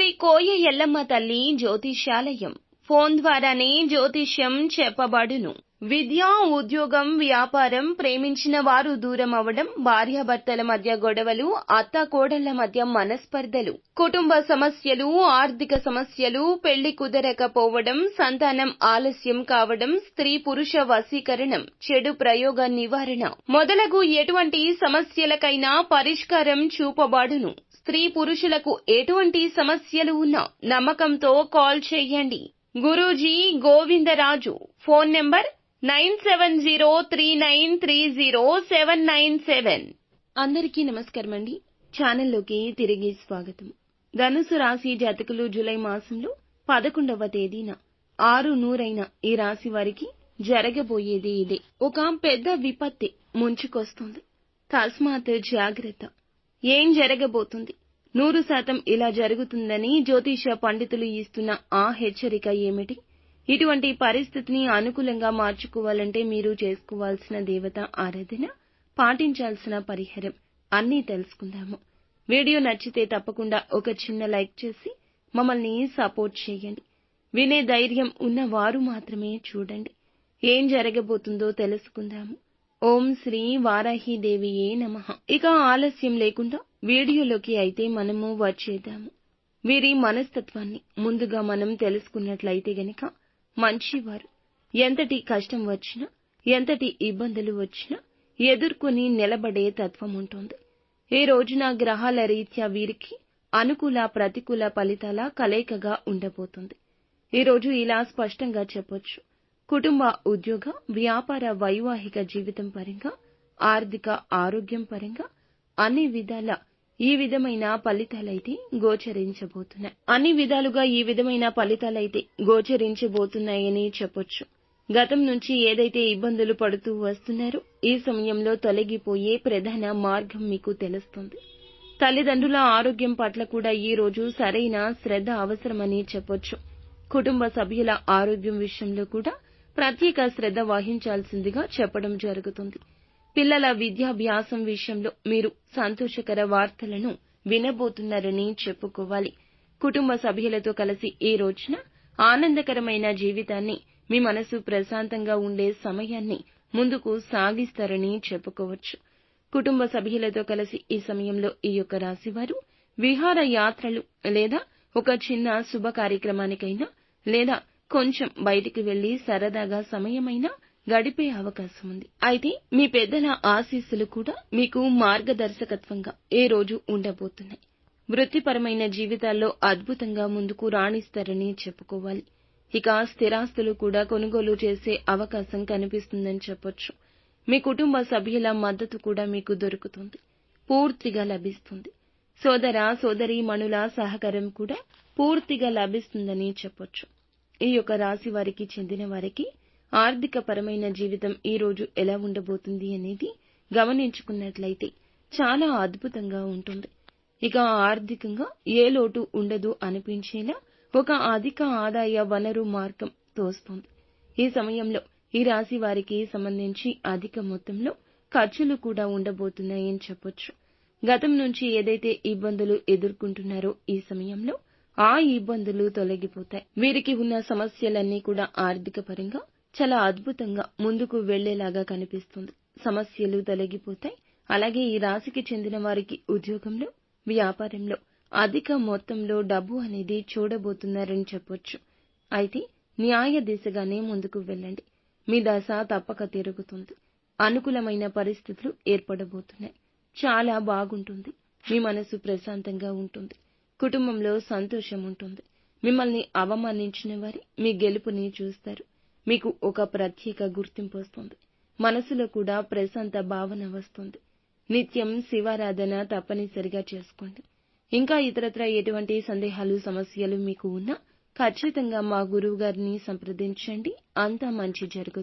శ్రీ కోయ ఎల్లమ్మ తల్లి జ్యోతిష్యాలయం. ఫోన్ ద్వారానే జ్యోతిష్యం చెప్పబడును. విద్య, ఉద్యోగం, వ్యాపారం, ప్రేమించిన వారు దూరం అవడం, భార్యాభర్తల మధ్య గొడవలు, అత్తాకోడళ్ల మధ్య మనస్పర్ధలు, కుటుంబ సమస్యలు, ఆర్థిక సమస్యలు, పెళ్లి కుదరకపోవడం, సంతానం ఆలస్యం కావడం, స్త్రీ పురుష వశీకరణం, చెడు ప్రయోగ నివారణ మొదలగు ఎటువంటి సమస్యలకైనా పరిష్కారం చూపబడును. స్త్రీ పురుషులకు ఎటువంటి సమస్యలు ఉన్నా నమ్మకంతో కాల్ చేయండి. గురూజీ గోవిందరాజు. Phone number 9703930797. అందరికీ నమస్కారమండి. ఛానల్లోకి తిరిగి స్వాగతం. ధనుసు రాశి జాతకులు జూలై మాసంలో 11వ తేదీన 6 ఈ రాశి వారికి జరగబోయేది ఇదే. ఒక పెద్ద విపత్తి ముంచుకొస్తుంది. తస్మాత్ జాగ్రత్త. ఏం జరగబోతుంది? 100% ఇలా జరుగుతుందని జ్యోతిష పండితులు ఇస్తున్న ఆ హెచ్చరిక ఏమిటి? ఇటువంటి పరిస్థితిని అనుకూలంగా మార్చుకోవాలంటే మీరు చేసుకోవాల్సిన దేవత ఆరాధన, పాటించాల్సిన పరిహారం అన్నీ తెలుసుకుందాము. వీడియో నచ్చితే తప్పకుండా ఒక చిన్న లైక్ చేసి మమ్మల్ని సపోర్ట్ చేయండి. వినే ధైర్యం ఉన్నవారు మాత్రమే చూడండి. ఏం జరగబోతుందో తెలుసుకుందాము. ఓం శ్రీ వారాహిదేవియే నమః. ఇక ఆలస్యం లేకుండా వీడియోలోకి అయితే మనము వచ్చేద్దాము. వీరి మనస్తత్వాన్ని ముందుగా మనం తెలుసుకున్నట్లయితే గనక మంచివారు. ఎంతటి కష్టం వచ్చినా, ఎంతటి ఇబ్బందులు వచ్చినా ఎదుర్కొని నిలబడే తత్వం ఉంటుంది. ఈ రోజున గ్రహాల రీత్యా వీరికి అనుకూల ప్రతికూల ఫలితాల కలయికగా ఉండబోతుంది. ఈ రోజు ఇలా స్పష్టంగా చెప్పొచ్చు. కుటుంబ, ఉద్యోగ, వ్యాపార, వైవాహిక జీవితం పరంగా, ఆర్థిక, ఆరోగ్యం పరంగా అన్ని విధాల ఈ విధమైన ఫలితాలైతే గోచరించబోతున్నాయి. అన్ని విధాలుగా ఈ విధమైన ఫలితాలైతే గోచరించబోతున్నాయని చెప్పొచ్చు. గతం నుంచి ఏదైతే ఇబ్బందులు పడుతూ వస్తున్నారో ఈ సమయంలో తొలగిపోయే ప్రధాన మార్గం మీకు తెలుస్తుంది. తల్లిదండ్రుల ఆరోగ్యం పట్ల కూడా ఈ రోజు సరైన శ్రద్ధ అవసరమని చెప్పొచ్చు. కుటుంబ సభ్యుల ఆరోగ్యం విషయంలో కూడా ప్రత్యేక శ్రద్ధ వహించాల్సిందిగా చెప్పడం జరుగుతుంది. పిల్లల విద్యాభ్యాసం విషయంలో మీరు సంతోషకర వార్తలను వినబోతున్నారని చెప్పుకోవాలి. కుటుంబ సభ్యులతో కలిసి ఈ రోజున ఆనందకరమైన జీవితాన్ని, మీ మనసు ప్రశాంతంగా ఉండే సమయాన్ని ముందుకు సాగిస్తారని చెప్పుకోవచ్చు. కుటుంబ సభ్యులతో కలిసి ఈ సమయంలో ఈ యొక్క రాశివారు విహార యాత్రలు లేదా ఒక చిన్న శుభ కార్యక్రమానికైనా లేదా కొంచెం బయటికి వెళ్లి సరదాగా సమయమైనా గడిపే అవకాశం ఉంది. అయితే మీ పెద్దల ఆశీస్సులు కూడా మీకు మార్గదర్శకత్వంగా ఈ రోజు ఉండబోతున్నాయి. వృత్తిపరమైన జీవితాల్లో అద్భుతంగా ముందుకు రాణిస్తారని చెప్పుకోవాలి. ఇక స్థిరాస్తులు కూడా కొనుగోలు చేసే అవకాశం కనిపిస్తుందని చెప్పొచ్చు. మీ కుటుంబ సభ్యుల మద్దతు కూడా మీకు దొరుకుతుంది, పూర్తిగా లభిస్తుంది. సోదర సోదరీమణుల సహకారం కూడా పూర్తిగా లభిస్తుందని చెప్పొచ్చు. ఈ యొక్క రాశి వారికి చెందిన వారికి ఆర్థిక పరమైన జీవితం ఈ రోజు ఎలా ఉండబోతుంది అనేది గమనించుకున్నట్లయితే చాలా అద్భుతంగా ఉంటుంది. ఇక ఆర్థికంగా ఏ లోటు ఉండదు అనిపించేలా ఒక అధిక ఆదాయ వనరు మార్గం తోస్తుంది. ఈ సమయంలో ఈ రాశి వారికి సంబంధించి అధిక మొత్తంలో ఖర్చులు కూడా ఉండబోతున్నాయని చెప్పొచ్చు. గతం నుంచి ఏదైతే ఇబ్బందులు ఎదుర్కొంటున్నారో ఈ సమయంలో ఆ ఇబ్బందులు తొలగిపోతాయి. వీరికి ఉన్న సమస్యలన్నీ కూడా ఆర్థిక పరంగా చాలా అద్భుతంగా ముందుకు వెళ్లేలాగా కనిపిస్తుంది. సమస్యలు తొలగిపోతాయి. అలాగే ఈ రాశికి చెందిన వారికి ఉద్యోగంలో, వ్యాపారంలో అధిక మొత్తంలో డబ్బు అనేది చూడబోతున్నారని చెప్పొచ్చు. అయితే న్యాయ దిశగానే ముందుకు వెళ్ళండి. మీ దశ తప్పక తిరుగుతుంది. అనుకూలమైన పరిస్థితులు ఏర్పడబోతున్నాయి. చాలా బాగుంటుంది. మీ మనసు ప్రశాంతంగా ఉంటుంది. కుటుంబంలో సంతోషం ఉంటుంది. మిమ్మల్ని అవమానించిన వారి మీ గెలుపుని చూస్తారు. మీకు ఒక ప్రత్యేక గుర్తింపు వస్తుంది. మనసులో కూడా ప్రశాంత భావన వస్తుంది. నిత్యం శివారాధన తప్పనిసరిగా చేసుకోండి. ఇంకా ఇతరత్రా ఎటువంటి సందేహాలు, సమస్యలు మీకు ఉన్నా ఖచ్చితంగా మా గురువు గారిని సంప్రదించండి. అంతా మంచి జరుగుతుంది.